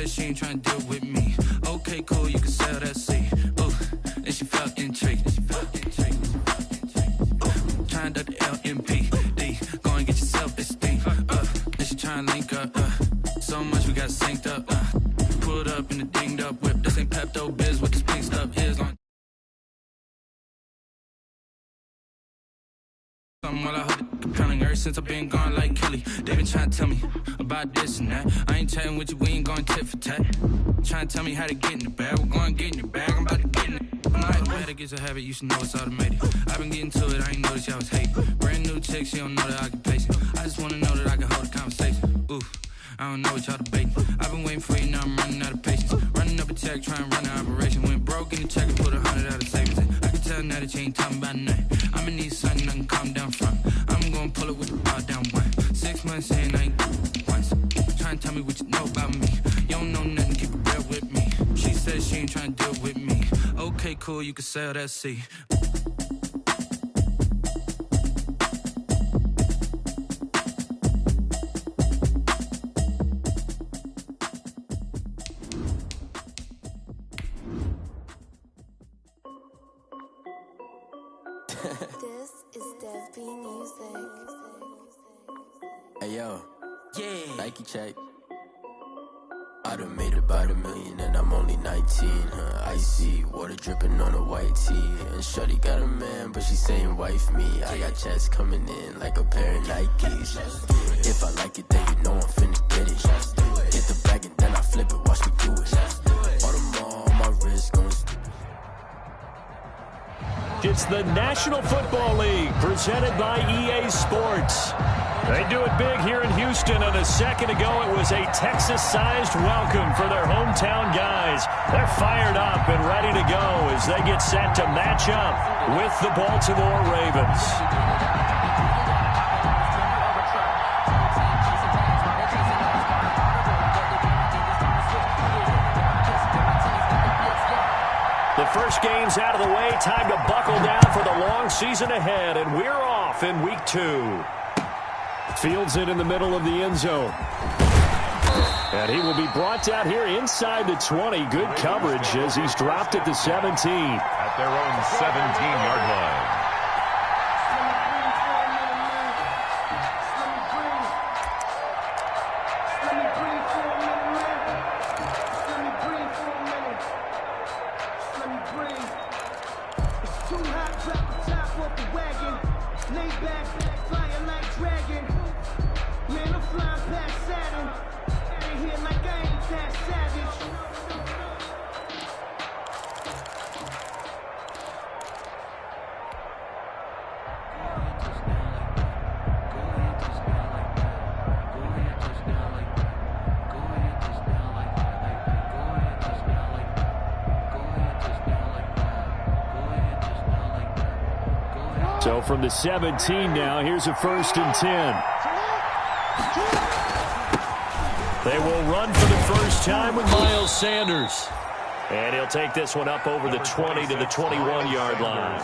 said she ain't trying to deal with me. Okay, cool, you can sell that seed. Ooh, and she felt intrigued. Trying to the LMPD. Go and get your self-esteem. And she trying to link up. So much we got synced up. Pulled up in the dinged up whip. This ain't Pepto Biz with this pink stuff is on. While I hold it compelling ever since I've been gone like Kelly. They been trying to tell me about this and that. I ain't chatting with you, we ain't going tit for tat. Trying to tell me how to get in the bag. We're going to get in your bag, I'm about to get in it. I'm like, way to get a habit, you should know it's automated. I've been getting to it, I ain't noticed y'all was hating. Brand new chick, she don't know that I can pace it. I just wanna know that I can hold a conversation. Ooh, I don't know what y'all debating. I've been waiting for you, now I'm running out of patience. Running up a check, trying to run an operation. Went broke in the check and put 100 out of savings in. I can tell now that you ain't talking about nothing. I'ma need something I can calm down from. I'm gonna pull it with the bar down one. 6 months in, I ain't once. Trying to tell me what you know about me. You don't know nothing, keep it real with me. She said she ain't trying to deal with me. Okay, cool, you can sell that seed. This is Dev B Music. Hey yo, yeah. Nike check. I done made about $1 million and I'm only 19. Icy water dripping on a white tee. And shorty got a man, but she saying wife me. I got checks coming in like a pair of Nikes. If I like it, then you know I'm finna get it. Get the bag and then I flip it, watch me do it. All my wrist going. It's the National Football League presented by EA Sports. They do it big here in Houston, and a second ago it was a Texas-sized welcome for their hometown guys. They're fired up and ready to go as they get set to match up with the Baltimore Ravens. The first game's out of the way. Time to buckle down for the long season ahead, and we're off in week 2. Fields it in the middle of the end zone. And he will be brought down here inside the 20. Good coverage as he's dropped at the 17. At their own 17-yard line. So from the 17 now, here's a 1st and 10. They will run for the first time with Miles Sanders. And he'll take this one up over the 20 to the 21-yard line.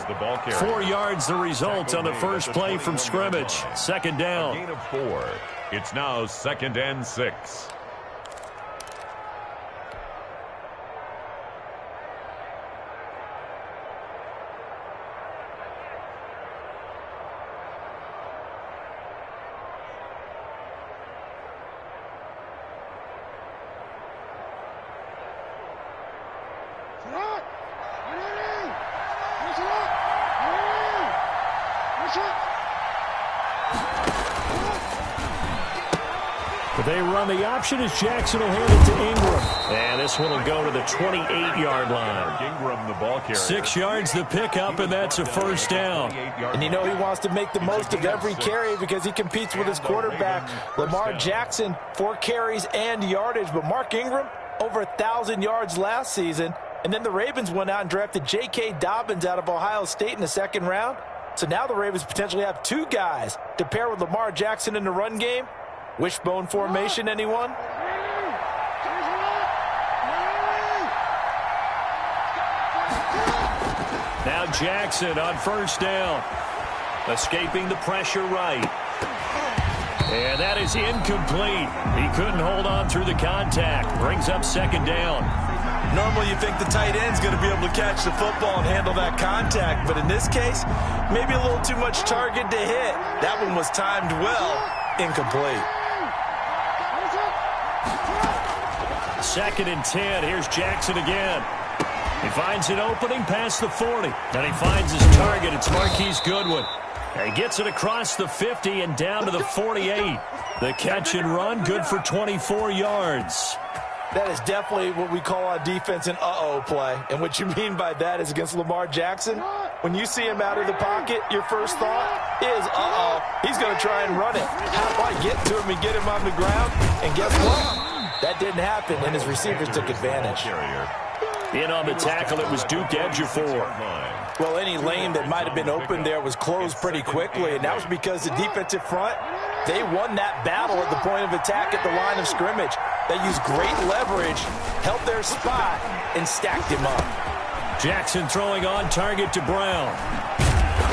4 yards the result on the first play from scrimmage. Second down. Gain of 4. It's now 2nd and 6. They run the option as Jackson will hand it to Ingram. And this one will go to the 28-yard line. Ingram, the ball carrier. 6 yards the pickup, and that's a first down. And you know he wants to make the most of every carry because he competes with his quarterback, Lamar Jackson, 4 carries and yardage. But Mark Ingram, over 1,000 yards last season. And then the Ravens went out and drafted J.K. Dobbins out of Ohio State in the 2nd round. So now the Ravens potentially have 2 guys to pair with Lamar Jackson in the run game. Wishbone formation, anyone? Now Jackson on first down. Escaping the pressure right. And that is incomplete. He couldn't hold on through the contact. Brings up second down. Normally you think the tight end's going to be able to catch the football and handle that contact, but in this case, maybe a little too much target to hit. That one was timed well, incomplete. 2nd and 10. Here's Jackson again. He finds an opening past the 40. And he finds his target. It's Marquise Goodwin. And he gets it across the 50 and down to the 48. The catch and run, good for 24 yards. That is definitely what we call on defense an uh-oh play. And what you mean by that is against Lamar Jackson, when you see him out of the pocket, your first thought is, uh-oh, he's going to try and run it. How do I get to him and get him on the ground? And guess what? That didn't happen, and his receivers took advantage. In on the tackle, it was Duke Ejiofor. Well, any lane that might have been open there was closed pretty quickly, and that was because the defensive front, they won that battle at the point of attack at the line of scrimmage. They used great leverage, held their spot, and stacked him up. Jackson throwing on target to Brown.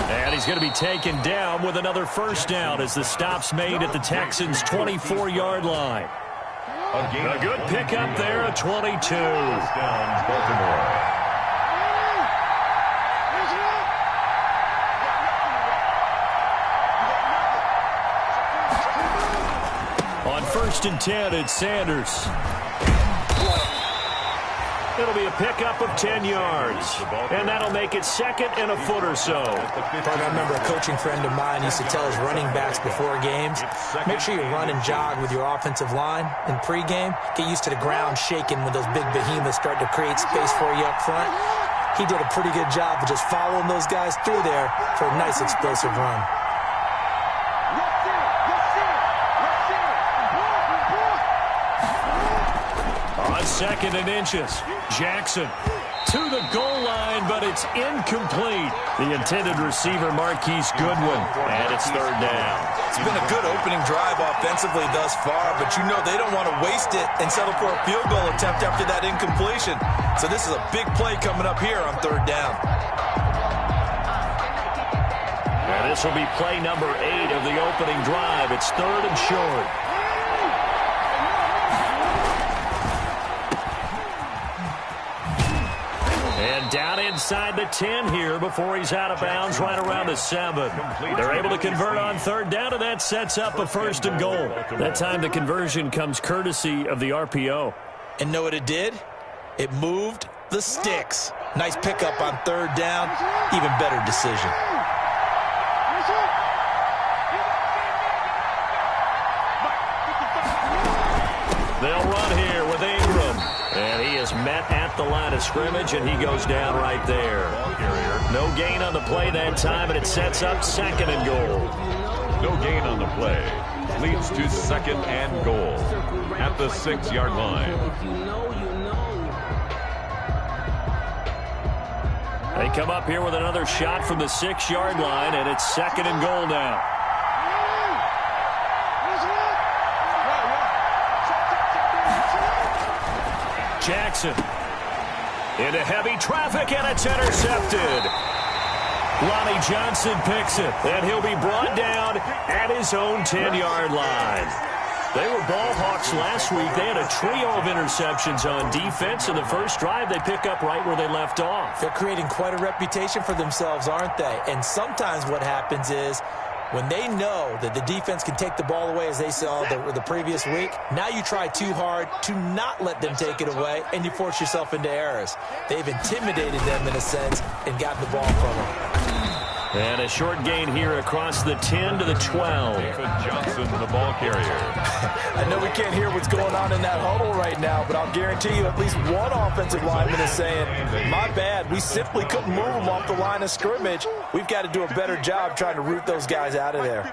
And he's going to be taken down with another first down as the stop's made at the Texans' 24-yard line. A good pickup there, a 22. Down, Baltimore. On 1st and 10, it's Sanders. It'll be a pickup of 10 yards. And that'll make it 2nd and a foot or so. I remember a coaching friend of mine used to tell his running backs before games, make sure you run and jog with your offensive line in pregame. Get used to the ground shaking when those big behemoths start to create space for you up front. He did a pretty good job of just following those guys through there for a nice explosive run. On 2nd and inches, Jackson to the goal line, but it's incomplete. The intended receiver, Marquise Goodwin, and it's 3rd down. It's been a good opening drive offensively thus far, but you know they don't want to waste it and settle for a field goal attempt after that incompletion. So this is a big play coming up here on 3rd down. And this will be play number 8 of the opening drive. It's 3rd and short. And down inside the 10 here before he's out of bounds right around the 7. They're able to convert on 3rd down, and that sets up a 1st and goal. That time the conversion comes courtesy of the RPO. And know what it did? It moved the sticks. Nice pickup on 3rd down. Even better decision. They'll run here with Ingram. And he is met at the line of scrimmage, and he goes down right there. No gain on the play that time, and it sets up 2nd and goal. No gain on the play. Leads to 2nd and goal at the 6-yard line. They come up here with another shot from the 6-yard line, and it's 2nd and goal now. Jackson into heavy traffic, and it's intercepted. Lonnie Johnson picks it, and he'll be brought down at his own 10-yard line. They were ball hawks last week. They had a trio of interceptions on defense. In the first drive, they pick up right where they left off. They're creating quite a reputation for themselves, aren't they? And sometimes what happens is when they know that the defense can take the ball away, as they saw the previous week, now you try too hard to not let them take it away, and you force yourself into errors. They've intimidated them in a sense and gotten the ball from them. And a short gain here across the 10 to the 12. David Johnson, the ball carrier. I know we can't hear what's going on in that huddle right now, but I'll guarantee you at least one offensive lineman is saying, my bad, we simply couldn't move them off the line of scrimmage. We've got to do a better job trying to root those guys out of there.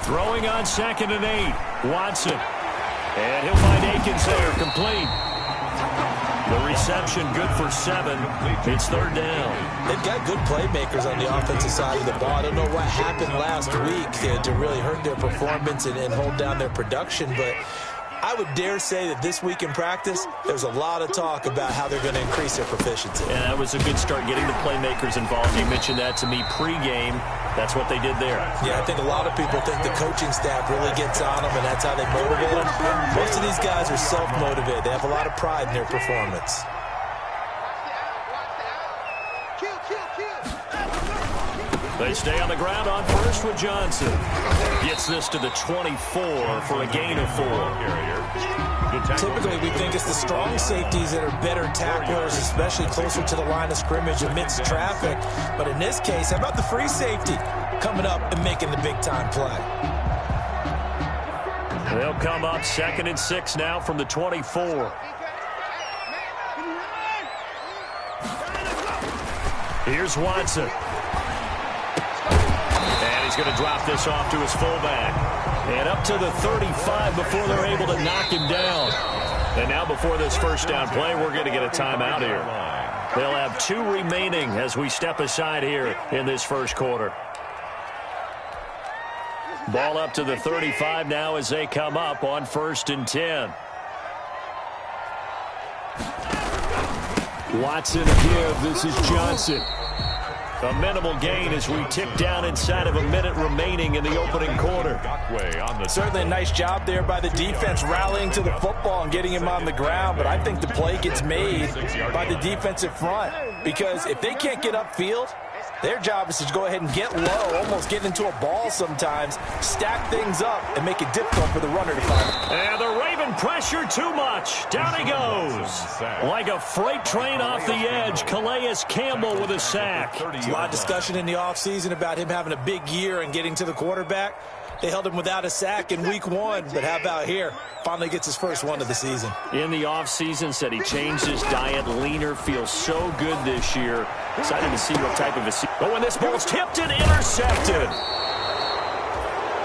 Throwing on 2nd and 8, Watson. And he'll find Akins there, complete. The reception good for 7. It's 3rd down. They've got good playmakers on the offensive side of the ball. I don't know what happened last week to really hurt their performance and hold down their production, but I would dare say that this week in practice, there's a lot of talk about how they're going to increase their proficiency. And that was a good start, getting the playmakers involved. You mentioned that to me pregame. That's what they did there. Yeah, I think a lot of people think the coaching staff really gets on them, and that's how they motivate them. Most of these guys are self-motivated. They have a lot of pride in their performance. They stay on the ground on first with Johnson. Gets this to the 24 for a gain of 4. Typically, we think it's the strong safeties that are better tacklers, especially closer to the line of scrimmage amidst traffic. But in this case, how about the free safety coming up and making the big-time play? They'll come up 2nd and 6 now from the 24. Here's Watson. And he's going to drop this off to his fullback. And up to the 35 before they're able to knock him down. And now before this first down play, we're going to get a timeout here. They'll have 2 remaining as we step aside here in this first quarter. Ball up to the 35 now as they come up on 1st and 10. Watson again. This is Johnson. A minimal gain as we tick down inside of a minute remaining in the opening quarter. Certainly a nice job there by the defense rallying to the football and getting him on the ground, but I think the play gets made by the defensive front because if they can't get upfield, their job is to go ahead and get low, almost get into a ball sometimes, stack things up, and make it difficult for the runner to find. And the Raven pressure too much. Down he goes. Like a freight train off the edge, Calais Campbell with a sack. There's a lot of discussion in the offseason about him having a big year and getting to the quarterback. They held him without a sack in week 1, but how about here? Finally gets his first one of the season. In the offseason, said he changed his diet, leaner, feels so good this year. Excited to see what type of a season. But when this ball's tipped and intercepted.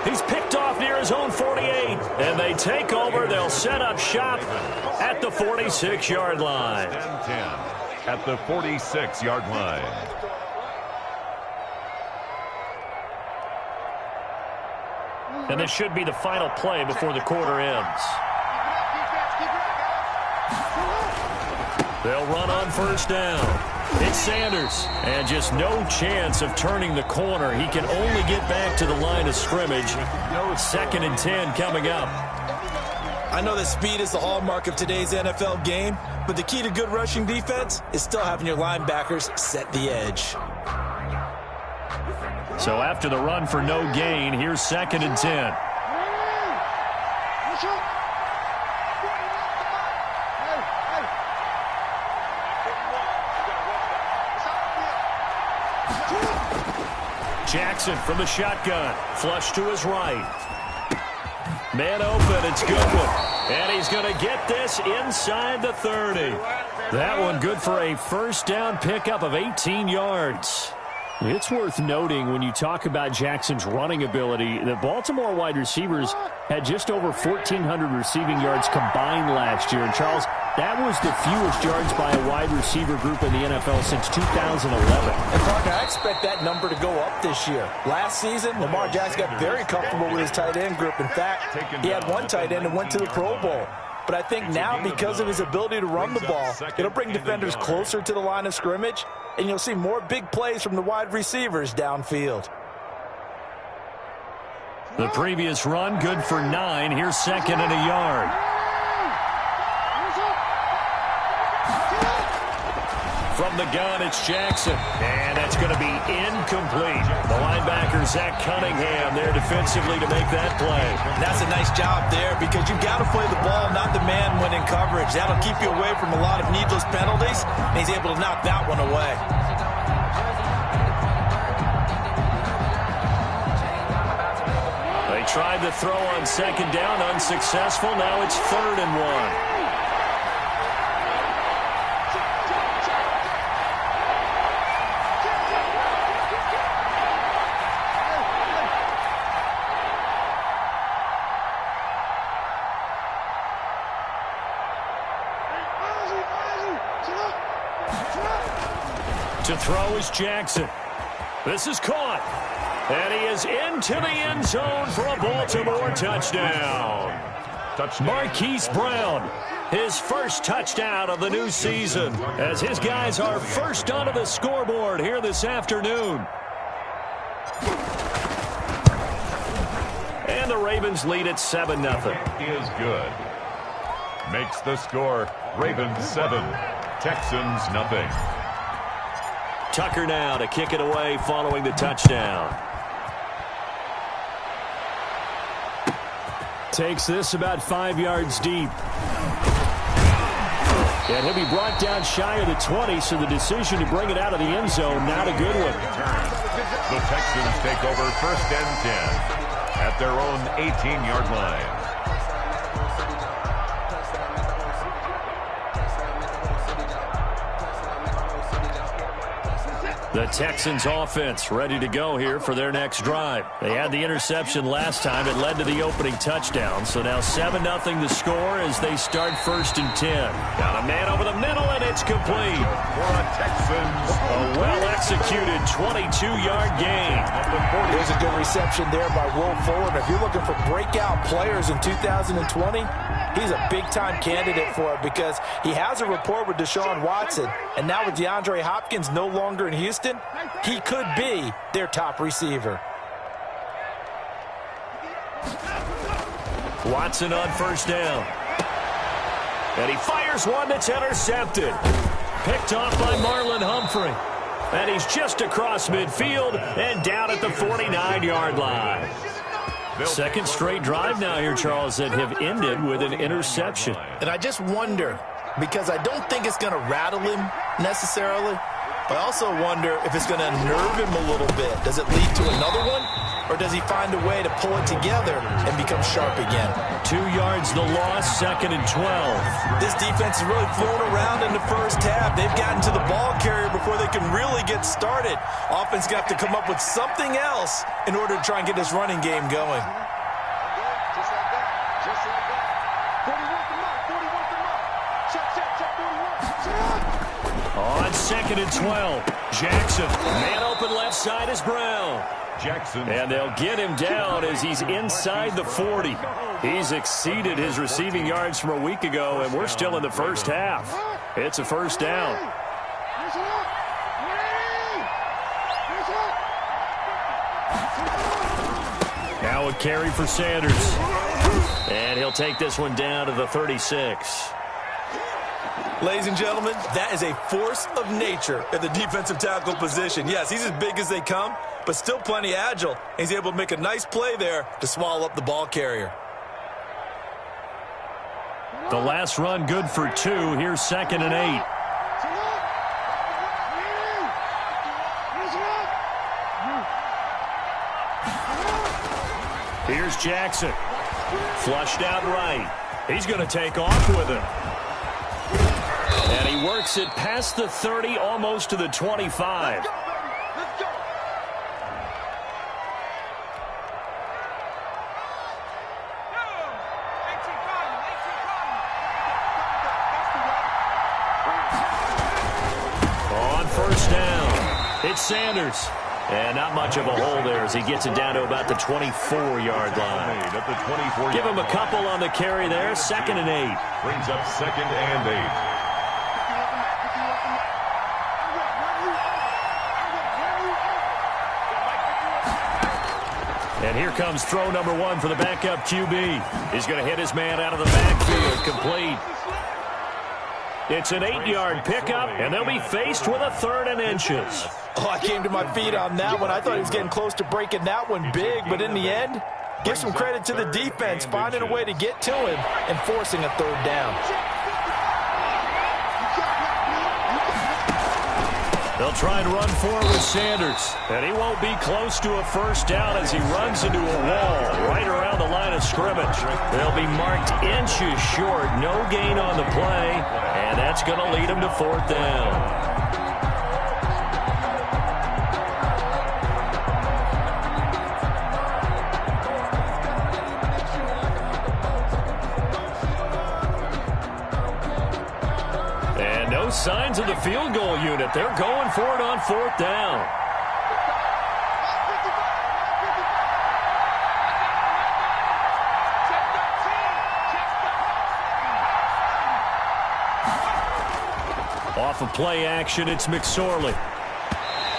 He's picked off near his own 48. And they take over. They'll set up shop at the 46-yard line. 10-10 at the 46-yard line. And this should be the final play before the quarter ends. They'll run on first down. It's Sanders. And just no chance of turning the corner. He can only get back to the line of scrimmage. 2nd and 10 coming up. I know that speed is the hallmark of today's NFL game, but the key to good rushing defense is still having your linebackers set the edge. So after the run for no gain, here's 2nd and 10. Jackson from the shotgun. Flush to his right. Man open. It's Goodwin. And he's going to get this inside the 30. That one good for a first down pickup of 18 yards. It's worth noting when you talk about Jackson's running ability, the Baltimore wide receivers had just over 1,400 receiving yards combined last year. And, Charles, that was the fewest yards by a wide receiver group in the NFL since 2011. And, Parker, I expect that number to go up this year. Last season, Lamar Jackson got very comfortable with his tight end group. In fact, he had one tight end and went to the Pro Bowl. But I think now, because of his ability to run the ball, it'll bring defenders closer to the line of scrimmage, and you'll see more big plays from the wide receivers downfield. The previous run, good for 9. Here's 2nd and a yard. From the gun, it's Jackson. And that's going to be incomplete. The linebacker, Zach Cunningham, there defensively to make that play. That's a nice job there because you've got to play the ball, not the man when in coverage. That'll keep you away from a lot of needless penalties, and he's able to knock that one away. They tried the throw on 2nd down, unsuccessful. Now it's 3rd and 1. To throw is Jackson. This is caught. And he is into the end zone for a Baltimore touchdown. touchdown. Marquise Brown, his first touchdown of the new season, as his guys are first onto the scoreboard here this afternoon. And the Ravens lead at 7-0. Is good. Makes the score Ravens 7, Texans nothing. Tucker now to kick it away following the touchdown. Takes this about 5 yards deep. And he'll be brought down shy of the 20, so the decision to bring it out of the end zone, not a good one. The Texans take over 1st and 10 at their own 18-yard line. The Texans offense ready to go here for their next drive. They had the interception last time. It led to the opening touchdown. So now 7-0 the score as they start 1st and 10. Got a man over the middle, and it's complete. For a Texans. A well-executed 22-yard gain. There's a good reception there by Will Fuller. If you're looking for breakout players in 2020, he's a big-time candidate for it because he has a rapport with Deshaun Watson. And now with DeAndre Hopkins no longer in Houston, he could be their top receiver. Watson on 1st down. And he fires one that's intercepted. Picked off by Marlon Humphrey. And he's just across midfield and down at the 49-yard line. Second straight drive now here, Charles, that have ended with an interception. And I just wonder, because I don't think it's going to rattle him necessarily, but I also wonder if it's going to unnerve him a little bit. Does it lead to another one, or does he find a way to pull it together and become sharp again? 2 yards the loss, 2nd and 12. This defense has really flown around in the first half. They've gotten to the ball carrier before they can really get started. Offense going to have to come up with something else in order to try and get this running game going. On 2nd and 12, Jackson. Man open left side is Brown. Jackson. And they'll get him down as he's inside the 40. He's exceeded his receiving yards from a week ago, and we're still in the first half. It's a 1st down. Now a carry for Sanders. And he'll take this one down to the 36. Ladies and gentlemen, that is a force of nature at the defensive tackle position. Yes, he's as big as they come, but still plenty agile. He's able to make a nice play there to swallow up the ball carrier. The last run good for 2. Here's 2nd and 8. Here's Jackson. Flushed out right. He's going to take off with it. And he works it past the 30, almost to the 25. On 1st down, it's Sanders. And not much of a hole there as he gets it down to about the 24-yard line. At the 24-yard Give him a couple on the carry there, 2nd and 8. Brings up 2nd and 8. And here comes throw number 1 for the backup QB. He's going to hit his man out of the backfield, complete. It's an 8-yard pickup, and they'll be faced with a 3rd and inches. Oh, I came to my feet on that one. I thought he was getting close to breaking that one big, but in the end, give some credit to the defense, finding a way to get to him and forcing a 3rd down. They'll try and run forward with Sanders, and he won't be close to a 1st down as he runs into a wall right around the line of scrimmage. They'll be marked inches short, no gain on the play, and that's going to lead him to 4th down. Signs of the field goal unit. They're going for it on 4th down. Off of play action, it's McSorley.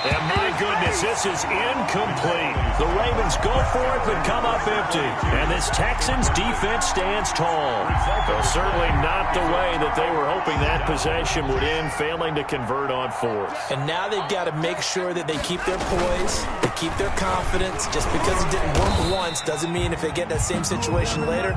And my goodness, this is incomplete. The Ravens go for it, but come up empty. And this Texans defense stands tall. Well, certainly not the way that they were hoping that possession would end, failing to convert on fourth. And now they've got to make sure that they keep their poise, they keep their confidence. Just because it didn't work once doesn't mean if they get that same situation later.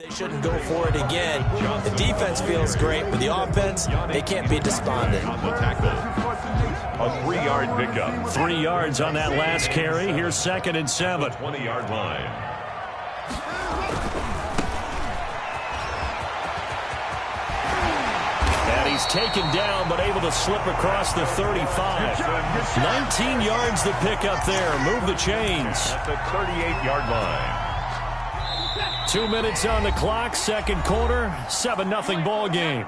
They shouldn't go for it again. The defense feels great, but the offense, they can't be despondent. A 3-yard pickup. 3 yards on that last carry. Here's 2nd and 7. 20-yard line. And he's taken down, but able to slip across the 35. 19 yards the pickup there. Move the chains. At the 38-yard line. 2 minutes on the clock, second quarter, 7-0 ball game.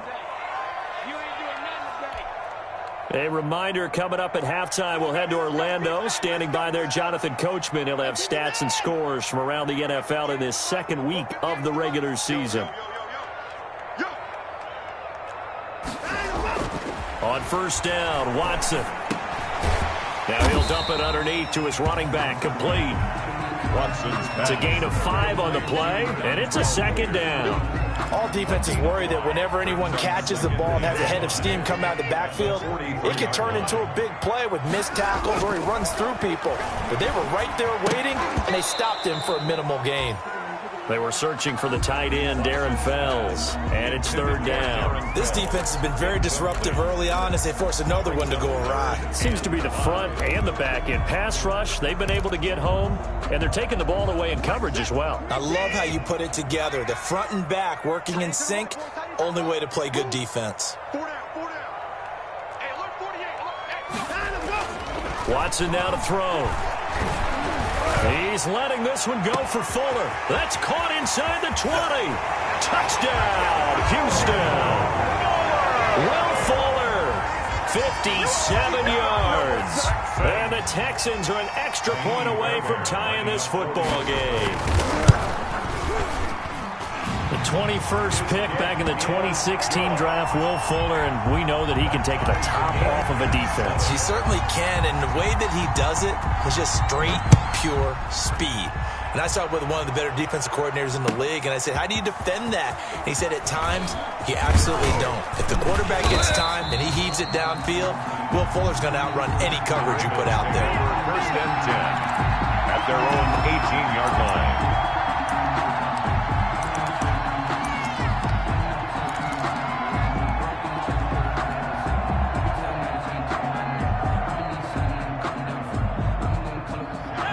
A reminder coming up at halftime, we'll head to Orlando. Standing by there, Jonathan Coachman. He'll have stats and scores from around the NFL in this second week of the regular season. On first down, Watson. Now he'll dump it underneath to his running back, complete. It's a gain of 5 on the play, and it's a 2nd down. All defenses worry that whenever anyone catches the ball and has a head of steam come out of the backfield, it could turn into a big play with missed tackles or he runs through people. But they were right there waiting, and they stopped him for a minimal gain. They were searching for the tight end, Darren Fells, and it's 3rd down. This defense has been very disruptive early on as they force another one to go awry. Seems to be the front and the back end. Pass rush, they've been able to get home, and they're taking the ball away in coverage as well. I love how you put it together. The front and back working in sync, only way to play good defense. Watson now to throw. He's letting this one go for Fuller. That's caught inside the 20. Touchdown, Houston. Will Fuller, 57 yards. And the Texans are an extra point away from tying this football game. The 21st pick back in the 2016 draft, Will Fuller, and we know that he can take the top off of a defense. He certainly can, and the way that he does it is just straight, pure speed. And I saw it with one of the better defensive coordinators in the league, and I said, how do you defend that? And he said, at times, you absolutely don't. If the quarterback gets time and he heaves it downfield, Will Fuller's going to outrun any coverage you put out there. 1st and 10 at their own 18-yard line.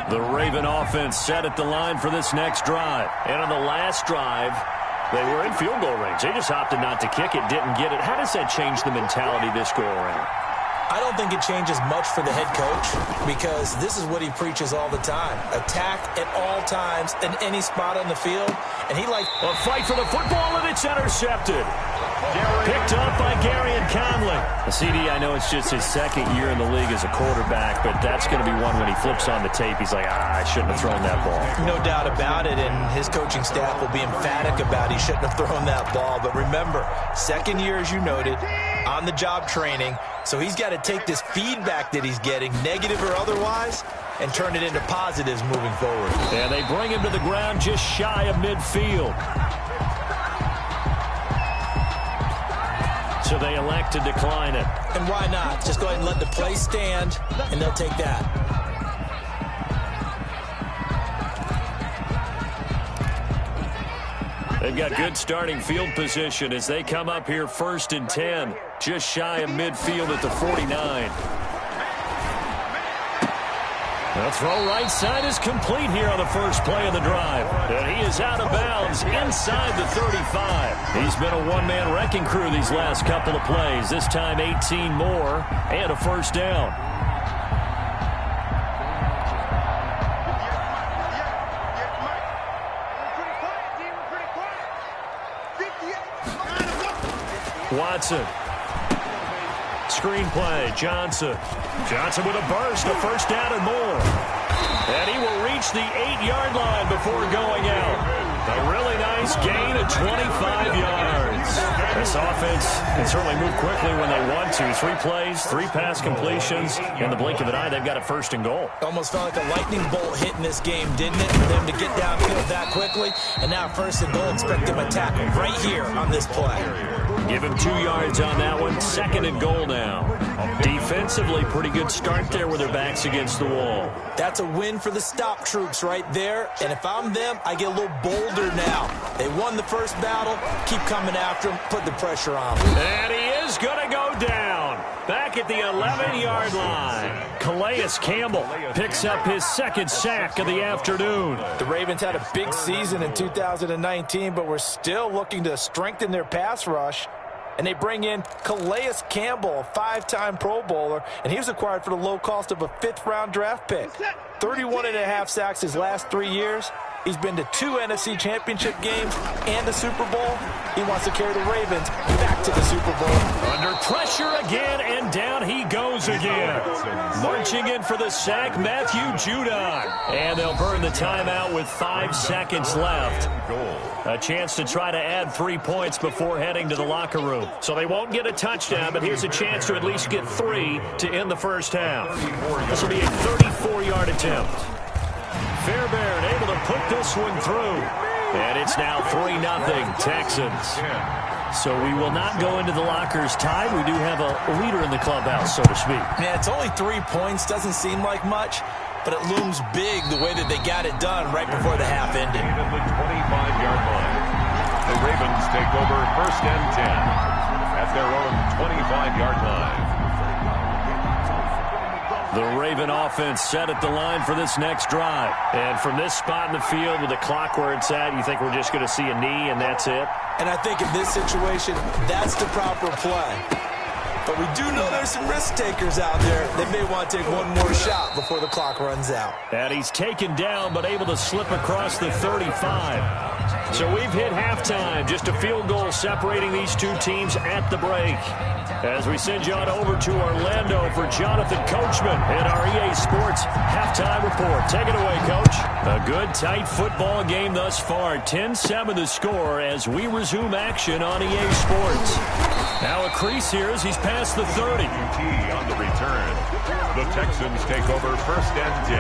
The Raven offense set at the line for this next drive. And on the last drive, they were in field goal range. They just opted not to kick it, didn't get it. How does that change the mentality this go around? I don't think it changes much for the head coach because this is what he preaches all the time. Attack at all times in any spot on the field. And he likes a fight for the football, and it's intercepted. Picked up by Gary and Conley. The CD, I know it's just his 2nd year in the league as a quarterback, but that's going to be one when he flips on the tape. He's like, I shouldn't have thrown that ball. No doubt about it, and his coaching staff will be emphatic about he shouldn't have thrown that ball. But remember, 2nd year, as you noted, on-the-job training. So he's got to take this feedback that he's getting, negative or otherwise, and turn it into positives moving forward. And they bring him to the ground just shy of midfield. So they elect to decline it. And why not? Just go ahead and let the play stand, and they'll take that. They've got good starting field position as they come up here 1st and 10, just shy of midfield at the 49. The throw right side is complete here on the first play of the drive. And he is out of bounds inside the 35. He's been a one-man wrecking crew these last couple of plays. This time 18 more and a 1st down. Watson. Screenplay, Johnson. Johnson with a burst, a first down and more. And he will reach the 8-yard line before going out. A really nice gain of 25 yards. This offense can certainly move quickly when they want to. 3 plays, 3 pass completions. In the blink of an eye, they've got a first and goal. Almost felt like a lightning bolt hit in this game, didn't it? For them to get downfield that quickly. And now first and goal, expect them to tackle right here on this play. Give him 2 yards on that one. Second and goal now. Defensively, pretty good start there with their backs against the wall. That's a win for the stop troops right there. And if I'm them, I get a little bolder now. They won the first battle. Keep coming after him. Put the pressure on him. And he is going to go down. Back at the 11-yard line. Calais Campbell picks up his second sack of the afternoon. The Ravens had a big season in 2019, but we're still looking to strengthen their pass rush. And they bring in Calais Campbell, a 5-time Pro Bowler, and he was acquired for the low cost of a 5th-round draft pick. 31.5 sacks his last 3 years. He's been to 2 NFC Championship games and the Super Bowl. He wants to carry the Ravens back to the Super Bowl. Under pressure again, and down he goes again. Marching in for the sack, Matthew Judon. And they'll burn the timeout with 5 seconds left. A chance to try to add 3 points before heading to the locker room. So they won't get a touchdown, but here's a chance to at least get 3 to end the first half. This will be a 34-yard attempt. Fairbairn able to put this one through. And it's now 3-0 Texans. So we will not go into the lockers tied. We do have a leader in the clubhouse, so to speak. Yeah, it's only 3 points. Doesn't seem like much, but it looms big the way that they got it done right before the half ended. At the 25-yard line. The Ravens take over first and 10 at their own 25-yard line. The Raven offense set at the line for this next drive. And from this spot in the field with the clock where it's at, you think we're just going to see a knee and that's it? And I think in this situation, that's the proper play. But we do know there's some risk takers out there. They may want to take one more shot before the clock runs out. And he's taken down but able to slip across the 35. So we've hit halftime. Just a field goal separating these two teams at the break. As we send you on over to Orlando for Jonathan Coachman in our EA Sports Halftime Report. Take it away, Coach. A good, tight football game thus far. 10-7 the score as we resume action on EA Sports. Now a crease here as he's past the 30. On the return, the Texans take over first and 10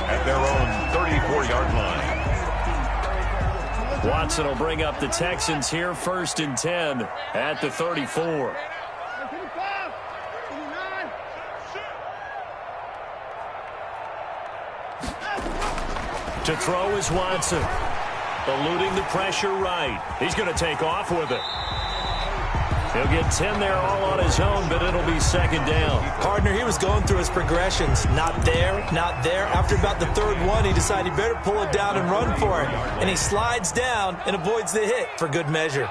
at their own 34-yard line. Watson will bring up the Texans here first and 10 at the 34. To throw is Watson. Eluding the pressure right. He's going to take off with it. He'll get 10 there all on his own, but it'll be second down. Partner, he was going through his progressions. Not there, not there. After about the third one, he decided he better pull it down and run for it. And he slides down and avoids the hit for good measure.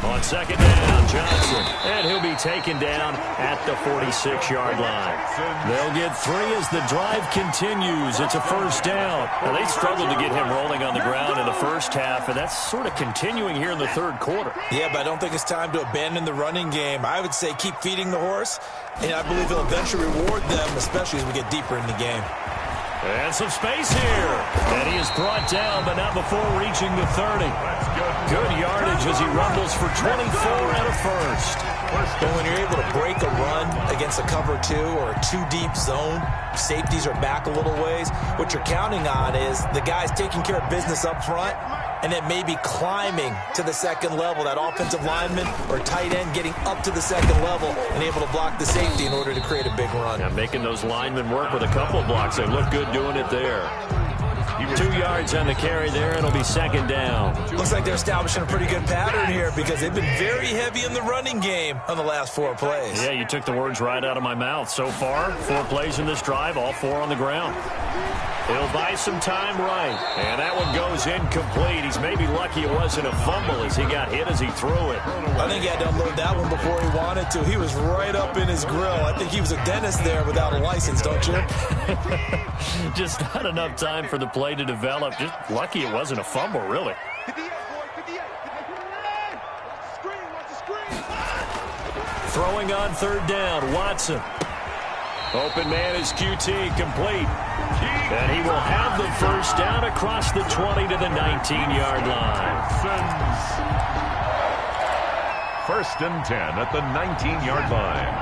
On second down, Johnson. And he'll be taken down at the 46-yard line. They'll get 3 as the drive continues. It's a first down. Now, they struggled to get him rolling on the ground in the first half, and that's sort of continuing here in the third quarter. Yeah, but I don't think it's time to abandon the running game. I would say keep feeding the horse, and I believe he'll eventually reward them, especially as we get deeper in the game. And some space here. And he is brought down, but not before reaching the 30. Good yardage as he rumbles for 24 and a first. But when you're able to break a run against a cover 2 or a 2-deep zone, safeties are back a little ways. What you're counting on is the guys taking care of business up front and then maybe climbing to the second level, that offensive lineman or tight end getting up to the second level and able to block the safety in order to create a big run. Yeah, making those linemen work with a couple of blocks. They look good doing it there. 2 yards on the carry there. It'll be second down. Looks like they're establishing a pretty good pattern here because they've been very heavy in the running game on the last 4 plays. Yeah, you took the words right out of my mouth. So far, 4 plays in this drive, all 4 on the ground. He'll buy some time right. And that one goes incomplete. He's maybe lucky it wasn't a fumble as he got hit as he threw it. I think he had to unload that one before he wanted to. He was right up in his grill. I think he was a dentist there without a license, don't you? Just not enough time for the play to develop. Just lucky it wasn't a fumble, really. Throwing on third down, Watson. Open man is QT, complete. And he will have the first down across the 20 to the 19-yard line. First and 10 at the 19-yard line.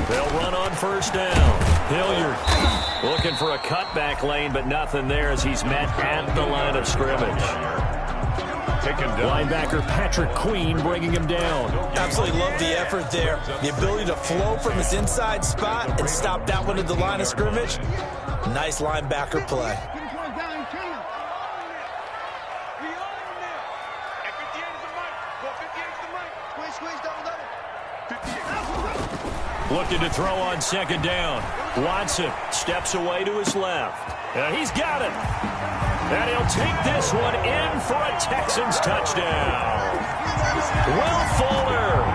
They'll run on first down. Hilliard looking for a cutback lane, but nothing there as he's met at the line of scrimmage. Linebacker Patrick Queen bringing him down. Absolutely love the effort there. The ability to flow from his inside spot and stop that one at the line of scrimmage. Nice linebacker play. Looking to throw on second down. Watson steps away to his left. He's got it. And he'll take this one in for a Texans touchdown. Will Fuller,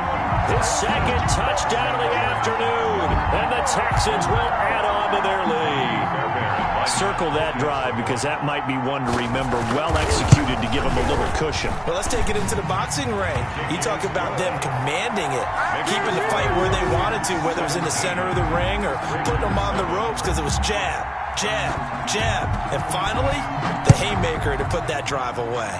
his second touchdown of the afternoon. And the Texans will add on to their lead. Circle that drive because that might be one to remember. Well executed to give them a little cushion. Well, let's take it into the boxing ring. You talk about them commanding it, keeping the fight where they wanted to, whether it was in the center of the ring or putting them on the ropes because it was jab, jab, jab. And finally, the haymaker to put that drive away.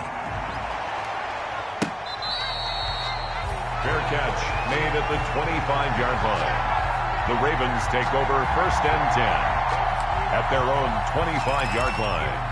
Fair catch made at the 25-yard line. The Ravens take over first and 10 at their own 25-yard line.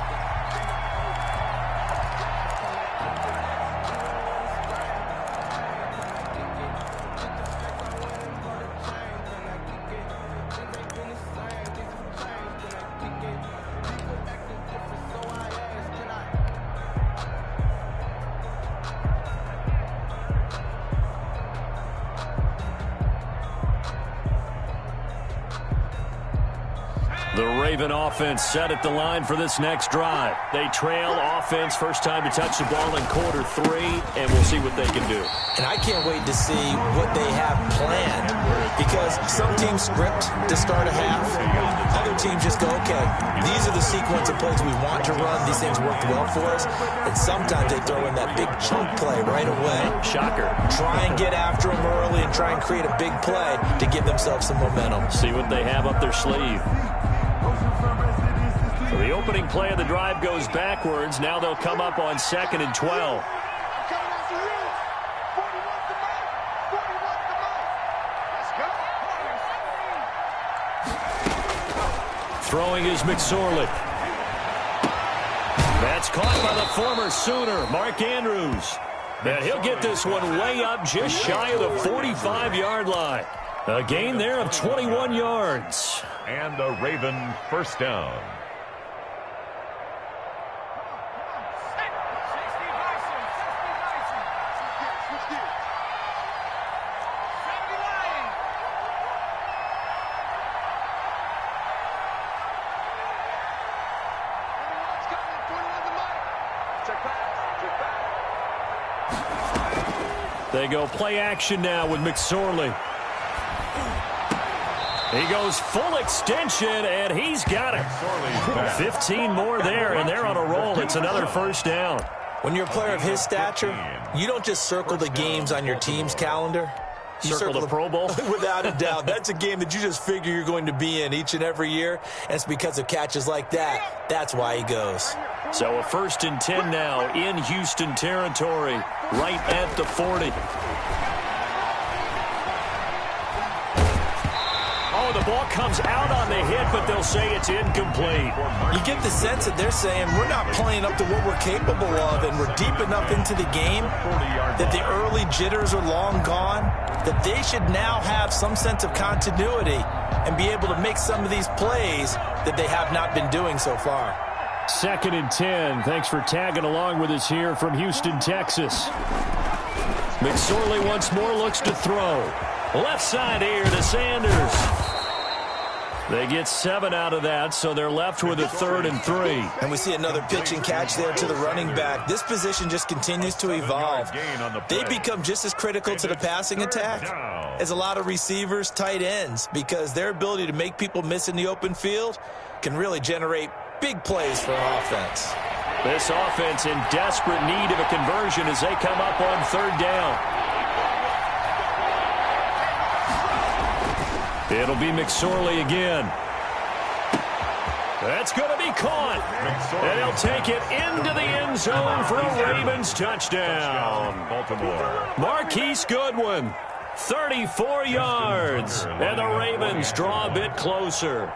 The Raven offense set at the line for this next drive. They trail offense, first time to touch the ball in quarter 3, and we'll see what they can do. And I can't wait to see what they have planned because some teams script to start a half. Other teams just go, okay, these are the sequence of plays we want to run. These things worked well for us. And sometimes they throw in that big chunk play right away. Shocker. Try and get after them early and try and create a big play to give themselves some momentum. See what they have up their sleeve. So the opening play of the drive goes backwards. Now they'll come up on 2nd and 12. Throwing is McSorley. That's caught by the former Sooner, Mark Andrews. And he'll get this one way up just shy of the 45-yard line. A gain there of 21 yards. And a Raven first down. They go play action now with McSorley. He goes full extension, and he's got it. 15 more there, and they're on a roll. It's another first down. When you're a player of his stature, you don't just circle the games on your team's calendar. You circle the Pro Bowl? Without a doubt. That's a game that you just figure you're going to be in each and every year, and it's because of catches like that. That's why he goes. So a 1st and 10 now in Houston territory, right at the 40. Oh, the ball comes out on the hit, but they'll say it's incomplete. You get the sense that they're saying we're not playing up to what we're capable of, and we're deep enough into the game that the early jitters are long gone, that they should now have some sense of continuity and be able to make some of these plays that they have not been doing so far. 2nd and 10. Thanks for tagging along with us here from Houston, Texas. McSorley once more looks to throw. Left side here to Sanders. They get 7 out of that, so they're left with a 3rd and 3. And we see another pitch and catch there to the running back. This position just continues to evolve. They become just as critical to the passing attack as a lot of receivers, tight ends, because their ability to make people miss in the open field can really generate big plays for an offense. This offense in desperate need of a conversion as they come up on third down. It'll be McSorley again. That's going to be caught. And he'll take it into the end zone for a Ravens touchdown. Baltimore. Marquise Goodwin, 34 yards. And the Ravens draw a bit closer.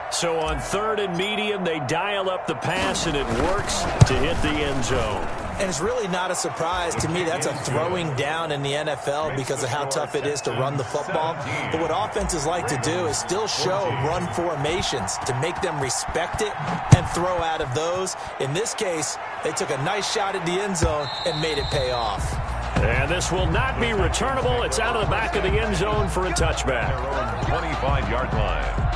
So on third and medium, they dial up the pass, and it works to hit the end zone. And it's really not a surprise to me. That's a throwing down in the NFL because of how tough it is to run the football. But what offenses like to do is still show run formations to make them respect it and throw out of those. In this case, they took a nice shot at the end zone and made it pay off. And this will not be returnable. It's out of the back of the end zone for a touchback. 25-yard line.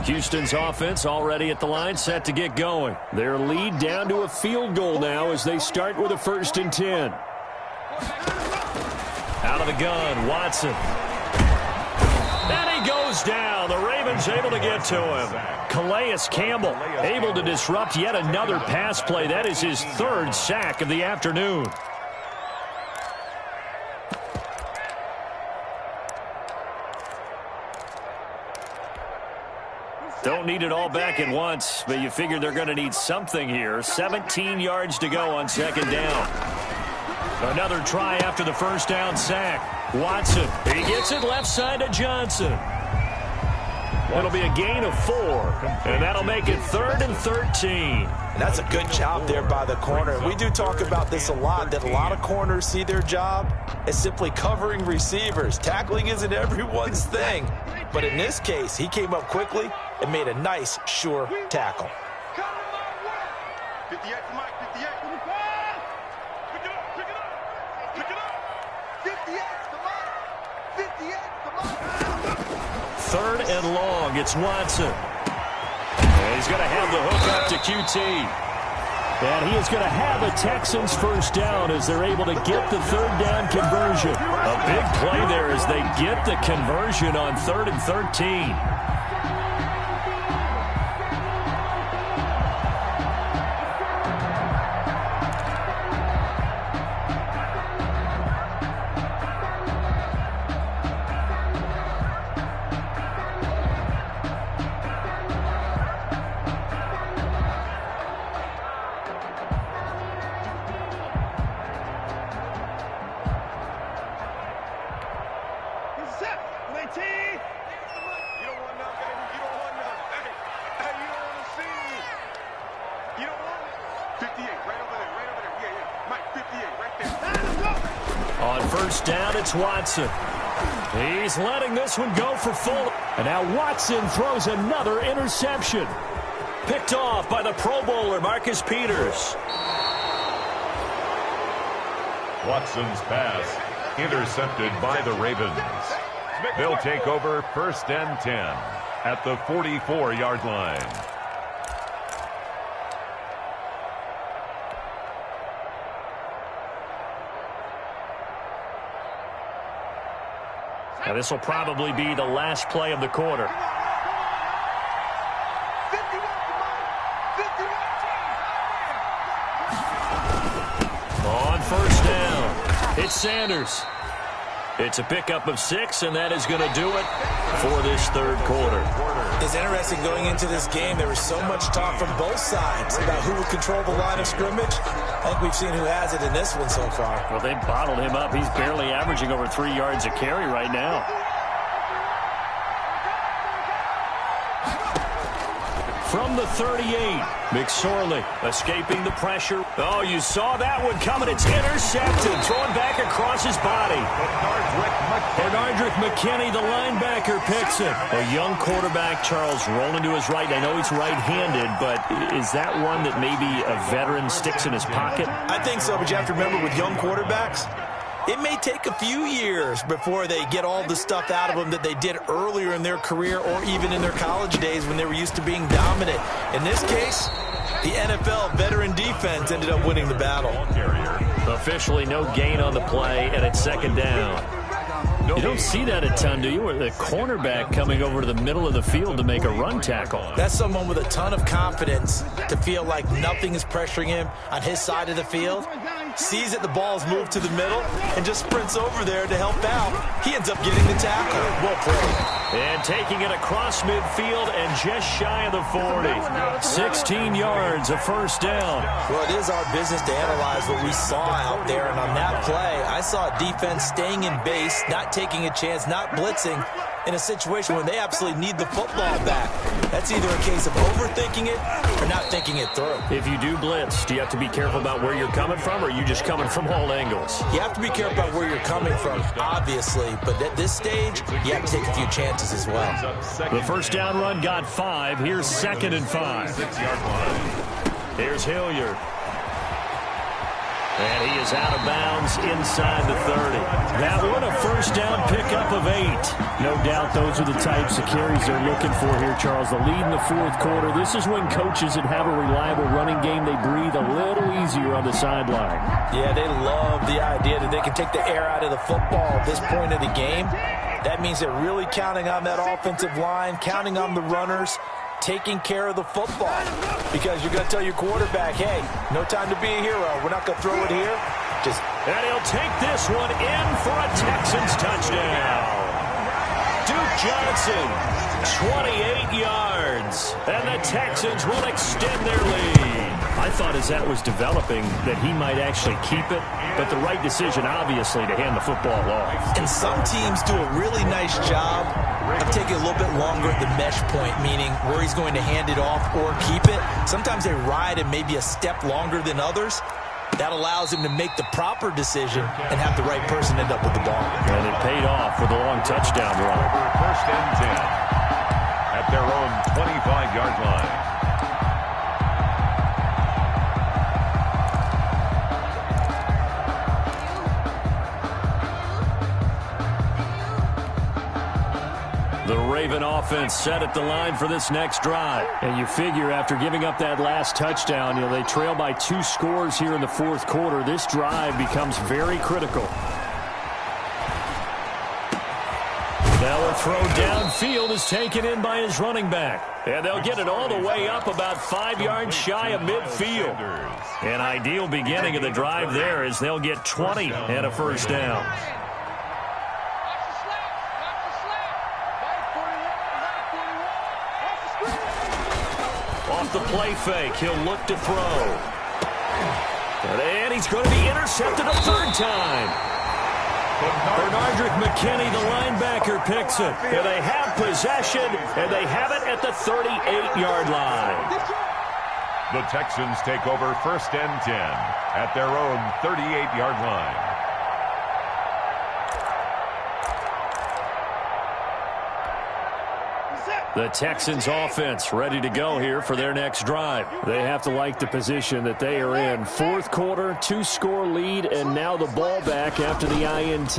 Houston's offense already at the line, set to get going. Their lead down to a field goal now as they start with a 1st and 10. Out of the gun, Watson. And he goes down. The Ravens able to get to him. Calais Campbell able to disrupt yet another pass play. That is his 3rd sack of the afternoon. Don't need it all back at once, but you figure they're going to need something here. 17 yards to go on 2nd down. Another try after the 1st down sack. Watson, he gets it left side to Johnson. It'll be a gain of 4, and that'll make it 3rd and 13. And that's a good job there by the corner. We do talk about this a lot, that a lot of corners see their job as simply covering receivers. Tackling isn't everyone's thing. But in this case, he came up quickly and made a nice, sure tackle. 58 to Mike, 58. Pick it up, pick it up. Pick it up. 58 to Mike. 58 to Mike. 3rd and long, it's Watson. And he's going to have the hook up to QT. And he is going to have a Texans 1st down as they're able to get the 3rd down conversion. A big play there as they get the conversion on 3rd and 13. On 1st down, it's Watson. He's letting this one go for full. And now Watson throws another interception. Picked off by the Pro Bowler, Marcus Peters. Watson's pass intercepted by the Ravens. They'll take over 1st and 10 at the 44-yard line. Now this will probably be the last play of the quarter. On 1st down, it's Sanders. It's a pickup of 6, and that is going to do it for this 3rd quarter. It's interesting going into this game. There was so much talk from both sides about who would control the line of scrimmage. I think we've seen who has it in this one so far. Well, they bottled him up. He's barely averaging over 3 yards a carry right now. From the 38, McSorley escaping the pressure. Oh, you saw that one coming. It's intercepted. Thrown back across his body. Bernardrick McKinney, the linebacker, picks it. A young quarterback, Charles, rolling to his right. I know he's right-handed, but is that one that maybe a veteran sticks in his pocket? I think so, but you have to remember with young quarterbacks, it may take a few years before they get all the stuff out of them that they did earlier in their career or even in their college days when they were used to being dominant. In this case, the NFL veteran defense ended up winning the battle. Officially no gain on the play, and it's 2nd down. You don't see that a ton, do you? Where the cornerback coming over to the middle of the field to make a run tackle. That's someone with a ton of confidence to feel like nothing is pressuring him on his side of the field. Sees that the ball's moved to the middle and just sprints over there to help out. He ends up getting the tackle. Well played. And taking it across midfield and just shy of the 40. 16 yards, a first down. Well, it is our business to analyze what we saw out there. And on that play, I saw a defense staying in base, not taking a chance, not blitzing in a situation when they absolutely need the football back. That's either a case of overthinking it or not thinking it through. If you do blitz, do you have to be careful about where you're coming from, or are you just coming from all angles? You have to be careful about where you're coming from, obviously, but at this stage, you have to take a few chances as well. The first down run got 5. Here's 2nd and 5. 6-yard line. Here's Hilliard. And he is out of bounds inside the 30. That one a first down pickup of 8. No doubt those are the types of carries they're looking for here, Charles. The lead in the fourth quarter. This is when coaches that have a reliable running game, they breathe a little easier on the sideline. Yeah, they love the idea that they can take the air out of the football at this point of the game. That means they're really counting on that offensive line, counting on the runners, taking care of the football. Because you're going to tell your quarterback, hey, no time to be a hero. We're not going to throw it here. And he'll take this one in for a Texans touchdown. Duke Johnson, 28 yards. And the Texans will extend their lead. I thought as that was developing that he might actually keep it, but the right decision, obviously, to hand the football off. And some teams do a really nice job of taking a little bit longer at the mesh point, meaning where he's going to hand it off or keep it. Sometimes they ride it maybe a step longer than others. That allows him to make the proper decision and have the right person end up with the ball. And it paid off with a long touchdown run. First and 10 at their own 25-yard line. The Raven offense set at the line for this next drive. And you figure after giving up that last touchdown, they trail by 2 scores here in the fourth quarter. This drive becomes very critical. Now a throw downfield is taken in by his running back. And they'll get it all the way up about 5 yards shy of midfield. An ideal beginning of the drive there as they'll get 20 and a first down. Off the play fake, he'll look to throw. And he's going to be intercepted a third time. Bernardrick McKinney, the linebacker, picks it. And they have possession, and they have it at the 38-yard line. The Texans take over first and 10 at their own 38-yard line. The Texans offense ready to go here for their next drive. They have to like the position that they are in. Fourth quarter, 2-score lead, and now the ball back after the INT.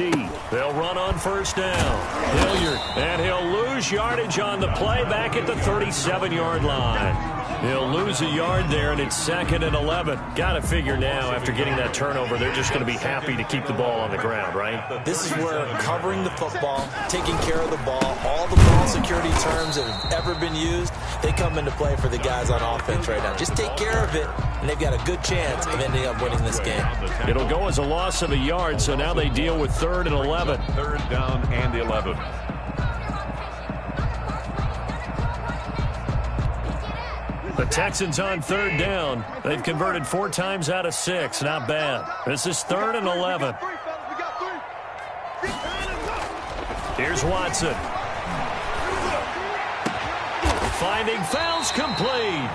They'll run on first down. Hilliard, and he'll lose yardage on the play back at the 37-yard line. He'll lose a yard there, and it's 2nd and 11. Got to figure now, after getting that turnover, they're just going to be happy to keep the ball on the ground, right? This is where covering the football, taking care of the ball, all the ball security terms that have ever been used, they come into play for the guys on offense right now. Just take care of it, and they've got a good chance of ending up winning this game. It'll go as a loss of a yard, so now they deal with 3rd and 11. 3rd down and 11. The Texans on 3rd down. They've converted 4 times out of 6. Not bad. This is 3rd and 11. Here's Watson. Finding fouls complete.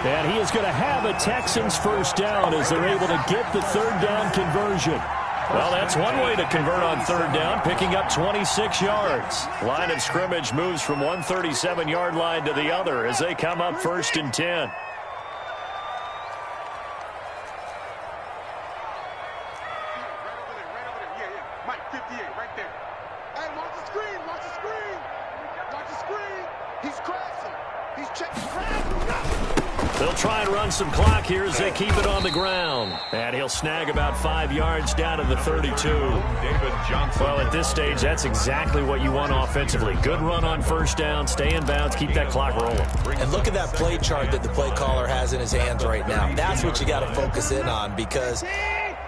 And he is going to have a Texans first down as they're able to get the 3rd down conversion. Well, that's one way to convert on 3rd down, picking up 26 yards. Line of scrimmage moves from 137-yard line to the other as they come up 1st and 10. Right over there. Yeah. Mike, 58, right there. Hey, watch the screen. Watch the screen. He's crashing. He's checking crowd. They'll try and run some clock here as they keep it on the ground. And he'll snag about 5 yards down to the 32. David Johnson. Well, at this stage, that's exactly what you want offensively. Good run on first down, stay in bounds, keep that clock rolling. And look at that play chart that the play caller has in his hands right now. That's what you got to focus in on, because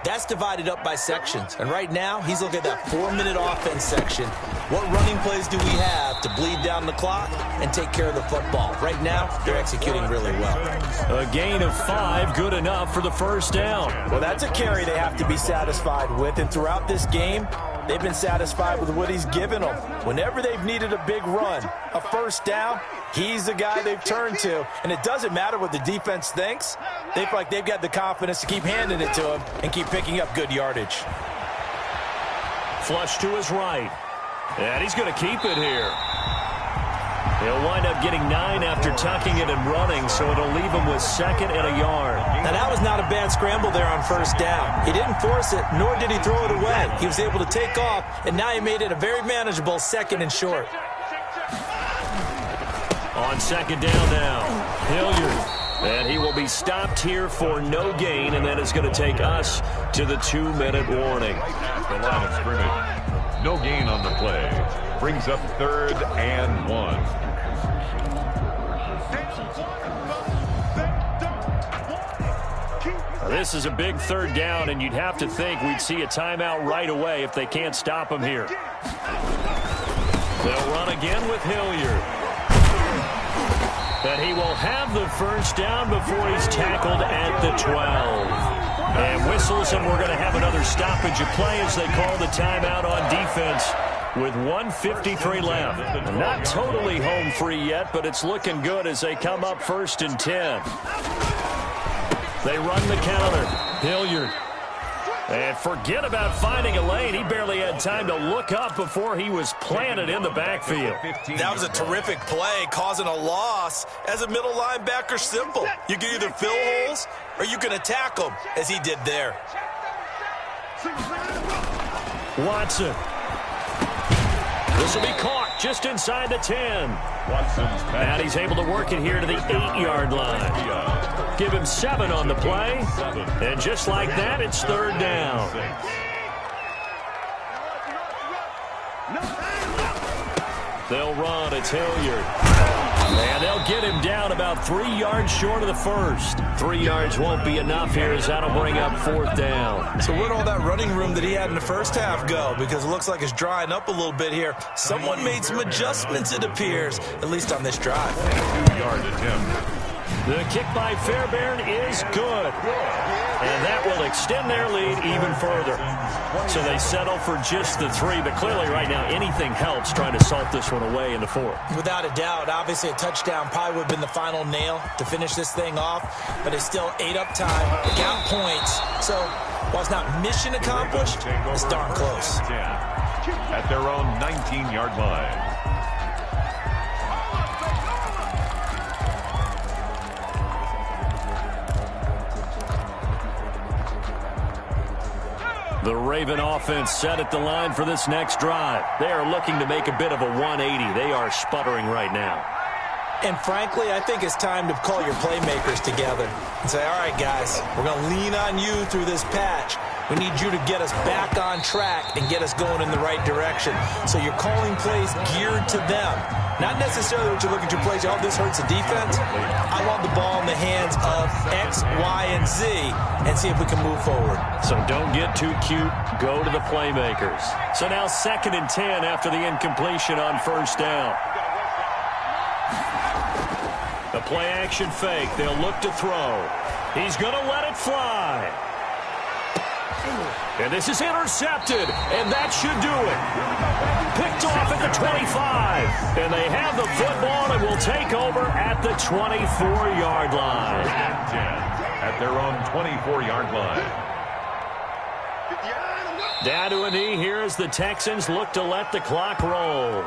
that's divided up by sections. And right now, he's looking at that 4-minute offense section. What running plays do we have to bleed down the clock and take care of the football? Right now, they're executing really well. A gain of 5, good enough for the first down. Well, that's a carry they have to be satisfied with. And throughout this game, they've been satisfied with what he's given them. Whenever they've needed a big run, a first down, he's the guy they've turned to. And it doesn't matter what the defense thinks. They feel like they've got the confidence to keep handing it to him and keep picking up good yardage. Flush to his right. And he's going to keep it here. He'll wind up getting 9 after tucking it and running, so it'll leave him with 2nd and a yard. Now, that was not a bad scramble there on first down. He didn't force it, nor did he throw it away. He was able to take off, and now he made it a very manageable 2nd and short. On 2nd down now, Hilliard. And he will be stopped here for no gain, and that is going to take us to the 2-minute warning. The line of scrimmage. No gain on the play. Brings up 3rd and 1. This is a big 3rd down, and you'd have to think we'd see a timeout right away if they can't stop him here. They'll run again with Hilliard. And he will have the first down before he's tackled at the 12. And whistles, and we're going to have another stoppage of play as they call the timeout on defense with 1:53 left. Not totally home free yet, but it's looking good as they come up 1st and 10. They run the counter. Hilliard. And forget about finding a lane. He barely had time to look up before he was planted in the backfield. That was a terrific play, causing a loss. As a middle linebacker, simple. You can either fill holes or you can attack them, as he did there. Watson. This will be caught just inside the 10. And he's able to work it here to the 8-yard line. Give him 7 on the play. And just like that, it's 3rd down. They'll run. It's Hilliard. And they'll get him down about 3 yards short of the first. 3 yards won't be enough here as that'll bring up 4th down. So where'd all that running room that he had in the first half go? Because it looks like it's drying up a little bit here. Someone made some adjustments, it appears, at least on this drive. 2-yard attempt. The kick by Fairbairn is good. And that will extend their lead even further. So they settle for just the 3, but clearly right now anything helps trying to salt this one away in the 4th. Without a doubt, obviously a touchdown probably would have been the final nail to finish this thing off, but it's still ate up time, got points. So while it's not mission accomplished, it's darn close. At their own 19-yard line. The Raven offense set at the line for this next drive. They are looking to make a bit of a 180. They are sputtering right now. And frankly, I think it's time to call your playmakers together and say, all right, guys, we're going to lean on you through this patch. We need you to get us back on track and get us going in the right direction. So you're calling plays geared to them. Not necessarily what you're looking to play. Oh, this hurts the defense. I want the ball in the hands of X, Y, and Z and see if we can move forward. So don't get too cute. Go to the playmakers. So now 2nd and 10 after the incompletion on first down. The play action fake. They'll look to throw. He's going to let it fly. And this is intercepted, and that should do it. Picked off at the 25, and they have the football and will take over at the 24-yard line. At their own 24-yard line. Down to a knee here as the Texans look to let the clock roll.